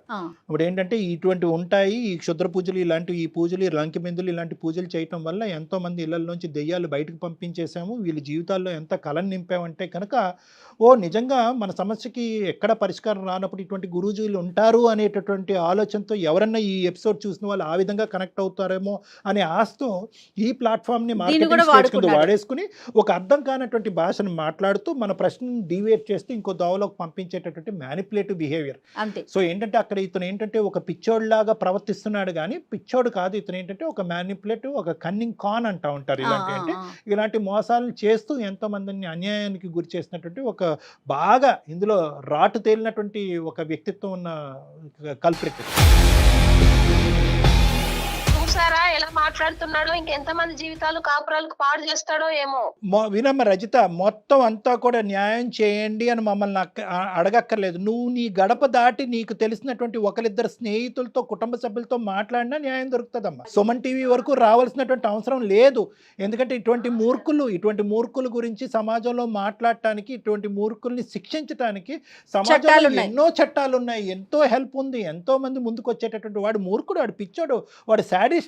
ఇప్పుడు ఏంటంటే ఇటువంటివి ఉంటాయి, ఈ క్షుద్ర పూజలు ఇలాంటివి, ఈ పూజలు, లంకి బిందులు ఇలాంటి పూజలు చేయటం వల్ల ఎంతో మంది ఇళ్లలోంచి దెయ్యాలు బయటకు పంపించేసాము, వీళ్ళ జీవితాల్లో ఎంత కళను నింపామంటే కనుక నిజంగా మన సమస్యకి ఎక్కడ పరిష్కారం రానప్పుడు ఇటువంటి గురూజీలు ఉంటారు అనేటటువంటి ఆలోచనతో ఎవరన్నా ఈ ఎపిసోడ్ చూసిన వాళ్ళు ఆ విధంగా కనెక్ట్ అవుతారేమో అనే ఆశతో ఈ ప్లాట్ఫామ్ని మార్కెటింగ్ వాడేసుకుని ఒక అర్థం కానటువంటి భాషను మాట్లాడుతూ మన ప్రశ్నను డివేట్ చేస్తూ ఇంకో దోవలోకి పంపించేటటువంటి మ్యానిపులేటివ్ బిహేవియర్. సో ఏంటంటే అక్కడ ఇతను ఏంటంటే ఒక పిచ్చోడ్లాగా ప్రవర్తిస్తున్నాడు, కానీ పిచ్చోడు కాదు, ఇతను ఏంటంటే ఒక మ్యానిపులేటివ్, ఒక కన్నింగ్ కాన్ అంటూ ఉంటారు. ఇలాంటి అంటే ఇలాంటి మోసాలు చేస్తూ ఎంతో మందిని అన్యాయానికి గురి చేసినటువంటి ఒక బాగా ఇందులో రాటు తేలినటువంటి ఒక వ్యక్తిత్వం ఉన్న కల్ప్రిట్. చూసారా ఎలా మాట్లాడుతున్నాడో, ఇంకెంతమంది జీవితాలు కాపురాలకు పాడు చేస్తాడో ఏమో. వినమ్మ రజిత, మొత్తం అంతా కూడా న్యాయం చేయండి అని మమ్మల్ని అడగక్కర్లేదు. నువ్వు నీ గడప దాటి నీకు తెలిసినటువంటి ఒకరిద్దరు స్నేహితులతో, కుటుంబ సభ్యులతో మాట్లాడినా న్యాయం దొరుకుతుందమ్మా. సుమన్ టీవీ వరకు రావాల్సినటువంటి అవసరం లేదు. ఎందుకంటే ఇటువంటి మూర్ఖుల గురించి సమాజంలో మాట్లాడటానికి, ఇటువంటి మూర్ఖుల్ని శిక్షించడానికి సమాజంలో ఎన్నో చట్టాలు ఉన్నాయి, ఎంతో హెల్ప్ ఉంది. ఎంతో మంది ముందుకు వచ్చేటటువంటి వాడు మూర్ఖుడు, వాడు పిచ్చోడు, వాడు శాడిస్ట్.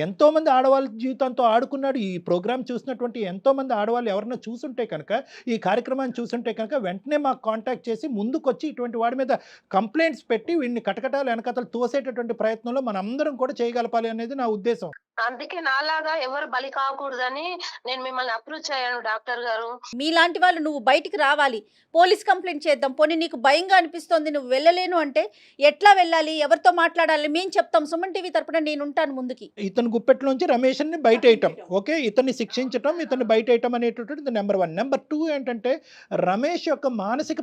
ఎంతో మంది ఆడవాళ్ళ జీవితంతో ఆడుకున్నాడు. ఈ ప్రోగ్రామ్ చూసినటువంటి ఎంతో మంది ఆడవాళ్ళు ఎవరైనా చూసుంటే కనుక, ఈ కార్యక్రమాన్ని చూసుంటే కనుక వెంటనే మాకు కాంటాక్ట్ చేసి ముందుకొచ్చి ఇటువంటి వాడి మీద కంప్లైంట్స్ పెట్టి వీడిని కటకటాలు వెనకతలు తోసేటటువంటి ప్రయత్నంలో మనం అందరం కూడా చేయగలపాలి అనేది నా ఉద్దేశం. అందుకే నాలాగా ఎవరు బలి కాకూడదని నేను మిమ్మల్ని అప్రోచ్ అయ్యాను డాక్టర్ గారు. మీలాంటి వాళ్ళు నువ్వు బయటికి రావాలి, పోలీస్ కంప్లైంట్ చేద్దాం. పోనీ నీకు భయంగా అనిపిస్తోంది, నువ్వు వెళ్ళలేను అంటే ఎట్లా వెళ్ళాలి, ఎవరితో మాట్లాడాలి మేము చెప్తాం. సుమన్ టీవీ తరపున నేను ఉంటాను ముందుకి. ఇతను గుప్పెట్లోంచి రమేష్ని బయట వేయటం, ఓకే, ఇతన్ని శిక్షించటం, ఇతన్ని బయట వేయటం అనేటటువంటిది నెంబర్ 1. నెంబర్ 2 ఏంటంటే రమేష్ యొక్క మానసిక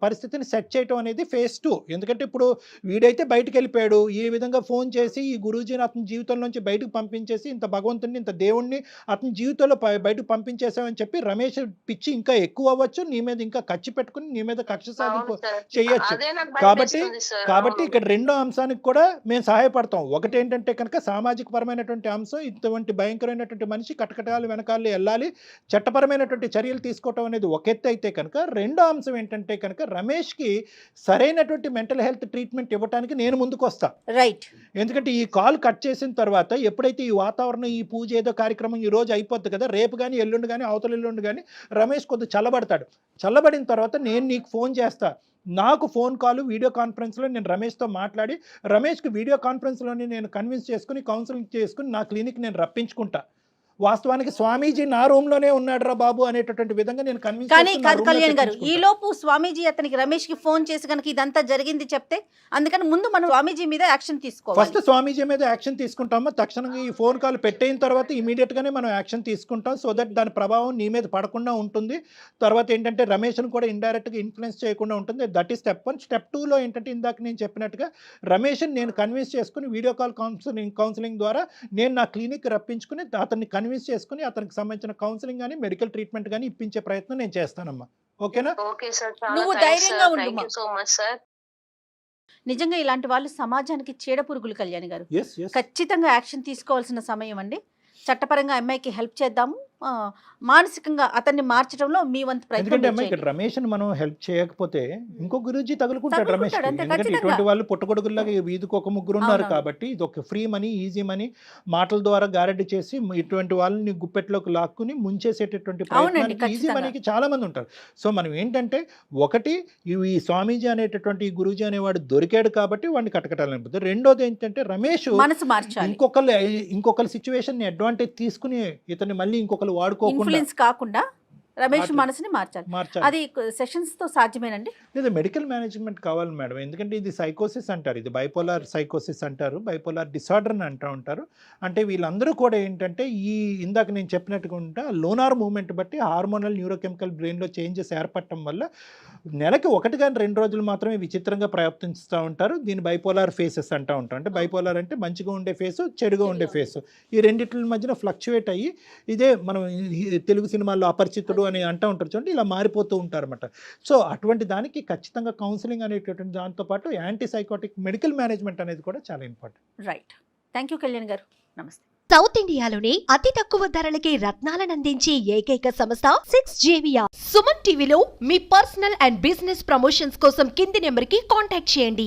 పరిస్థితిని సెట్ చేయటం అనేది ఫేజ్ 2. ఎందుకంటే ఇప్పుడు వీడైతే బయటకు వెళ్ళిపోయాడు, ఈ విధంగా ఫోన్ చేసి ఈ గురూజీని అతని జీవితంలోంచి బయటకు పంపించేసి ఇంత భగవంతుడిని, ఇంత దేవుణ్ణి అతని జీవితంలో బయటకు పంపించేసామని చెప్పి రమేష్ పిచ్చి ఇంకా ఎక్కువ అవ్వచ్చు, నీ మీద ఇంకా ఖర్చు పెట్టుకుని నీ మీద కక్ష సాధింపు చేయొచ్చు. కాబట్టి ఇక్కడ రెండో అంశానికి కూడా మేము సహాయపడతాం. ఒకటి ఏంటంటే కనుక సామాజిక పరమైనటువంటి అంశం, ఇటువంటి భయంకరమైనటువంటి మనిషి కటకటాలు వెనకాల వెళ్ళాలి, చట్టపరమైనటువంటి చర్యలు తీసుకోవటం అనేది ఒక ఎత్తు అయితే కనుక, రెండో అంశం ఏంటంటే కనుక రమేష్కి సరైనటువంటి మెంటల్ హెల్త్ ట్రీట్మెంట్ ఇవ్వడానికి నేను ముందుకు వస్తా. రైట్. ఎందుకంటే ఈ కాల్ కట్ చేసిన తర్వాత ఎప్పుడైతే ఈ వాతావరణం, ఈ పూజ ఏదో కార్యక్రమం ఈ రోజు అయిపోద్ది కదా, రేపు కానీ ఎల్లుండి కానీ అవతల ఎల్లుండి కానీ రమేష్ కొద్దిగా చల్లబడతాడు. చల్లబడిన తర్వాత నేను నీకు ఫోన్ చేస్తా. నాకు ఫోన్ కాల్, వీడియో కాన్ఫరెన్స్లో నేను రమేష్తో మాట్లాడి, రమేష్కి వీడియో కాన్ఫరెన్స్లోనే నేను కన్విన్స్ చేసుకుని, కౌన్సిలింగ్ చేసుకుని నా క్లినిక్ నేను రప్పించుకుంటా. వాస్తవానికి స్వామీజీ నా రూమ్లోనే ఉన్నాడు రా బాబు అనేటటువంటి విధంగా నేను కన్విన్స్. కానీ కాదు కళ్యాణ్ గారు, ఈ లోపు స్వామీజీ అతనికి రమేష్కి ఫోన్ చేసి కనుక ఇదంతా జరిగింది చెప్తే, అందుకని ముందు మనం స్వామీజీ మీద యాక్షన్ తీసుకోవాలి. ఫస్ట్ స్వామీజీ మీద యాక్షన్ తీసుకుంటామో, తక్షణంగా ఈ ఫోన్ కాల్ పెట్టయిన తర్వాత ఇమీడియట్గానే మనం యాక్షన్ తీసుకుంటాం. సో దట్ దాని ప్రభావం నీ మీద పడకుండా ఉంటుంది. తర్వాత ఏంటంటే రమేష్ను కూడా ఇండైరెక్ట్గా ఇన్ఫ్లుయెన్స్ చేయకుండా ఉంటుంది. That is step 1. స్టెప్ 2లో ఏంటంటే ఇందాక నేను చెప్పినట్టుగా రమేష్ని నేను కన్విన్స్ చేసుకుని వీడియో కాల్ కౌన్సిలింగ్ ద్వారా నేను నా క్లినిక్ రప్పించుకుని అతన్ని కన్విన్స్ చేసుకుని అతనికి సంబంధించిన కౌన్సిలింగ్ కానీ మెడికల్ ట్రీట్మెంట్ కానీ ఇప్పించే ప్రయత్నం నేను చేస్తానమ్మా. ఓకేనా? నువ్వు ధైర్యంగా ఉండు. నిజంగా ఇలాంటి వాళ్ళు సమాజానికి చీడ పురుగులు కళ్యాణ్ గారు. ఖచ్చితంగా యాక్షన్ తీసుకోవాల్సిన సమయం అండి. చట్టపరంగా అమ్మాయికి హెల్ప్ చేద్దాము, మానసికంగా అతన్ని మార్చడంలో మీ వంతు ప్రయత్నం. ఇక్కడ రమేష్ని మనం హెల్ప్ చేయకపోతే ఇంకో గురూజీ తగులుకుంటాడు రమేష్. ఎందుకంటే ఇటువంటి వాళ్ళు పుట్టగొడుగులాగా వీధికి ఒక ముగ్గురు ఉన్నారు కాబట్టి ఇది ఒక ఫ్రీ మనీ, ఈజీ మనీ, మాటల ద్వారా గారెడ్డి చేసి ఇటువంటి వాళ్ళని గుప్పెట్లోకి లాక్కుని ముంచేసేటటువంటి ప్రయత్నానికి ఈజీ మనీకి చాలా మంది ఉంటారు. సో మనం ఏంటంటే ఒకటి ఈ స్వామీజీ అనేటటువంటి ఈ గురూజీ అనేవాడు దొరికాడు కాబట్టి వాడిని కటకటాలనిపోతుంది. రెండోది ఏంటంటే రమేష్ మనసు మార్చాలి. ఇంకొకరి సిచ్యువేషన్ అడ్వాంటేజ్ తీసుకుని ఇతన్ని మళ్ళీ ఇంకొకరు కాకుండా రమేష్ మనసుని మార్చాలి. అది సెషన్స్ తో సాధ్యమేనండి? లేదా మెడికల్ మేనేజ్మెంట్ కావాలి మేడం. ఎందుకంటే ఇది సైకోసిస్ అంటారు, ఇది బైపోలార్ సైకోసిస్ అంటారు, బైపోలార్ డిసార్డర్ అని అంటూ ఉంటారు. అంటే వీళ్ళందరూ కూడా ఏంటంటే ఈ ఇందాక నేను చెప్పినట్టుగా లోనార్ మూవ్మెంట్ బట్టి హార్మోనల్ న్యూరోకెమికల్ బ్రెయిన్లో చేంజెస్ ఏర్పడటం వల్ల నెలకి 1 కానీ 2 రోజులు మాత్రమే విచిత్రంగా ప్రవర్తిస్తూ ఉంటారు. దీన్ని బైపోలార్ ఫేసెస్ అంటూ ఉంటారు. అంటే బైపోలార్ అంటే మంచిగా ఉండే ఫేసు, చెడుగా ఉండే ఫేసు, ఈ రెండిట్ల మధ్యన ఫ్లక్చువేట్ అయ్యి, ఇదే మనం తెలుగు సినిమాల్లో అపరిచితుడు అని అంటూ ఉంటారు చూడండి, ఇలా మారిపోతూ ఉంటారన్నమాట. సో అటువంటి దానికి ఖచ్చితంగా కౌన్సిలింగ్ అనేటటువంటి దాంతోపాటు యాంటీ సైకోటిక్ మెడికల్ మేనేజ్మెంట్ అనేది కూడా చాలా important. Right. Thank you Kalyan గారు. నమస్తే. సౌత్ ఇండియాలోనే అతి తక్కువ ధరలకి రత్నాలనందించే ఏకైక సంస్థ 6JVR. సుమన్ టీవీలో మీ పర్సనల్ అండ్ బిజినెస్ ప్రమోషన్స్ కోసం కింది నెంబర్కి కాంటాక్ట్ చేయండి.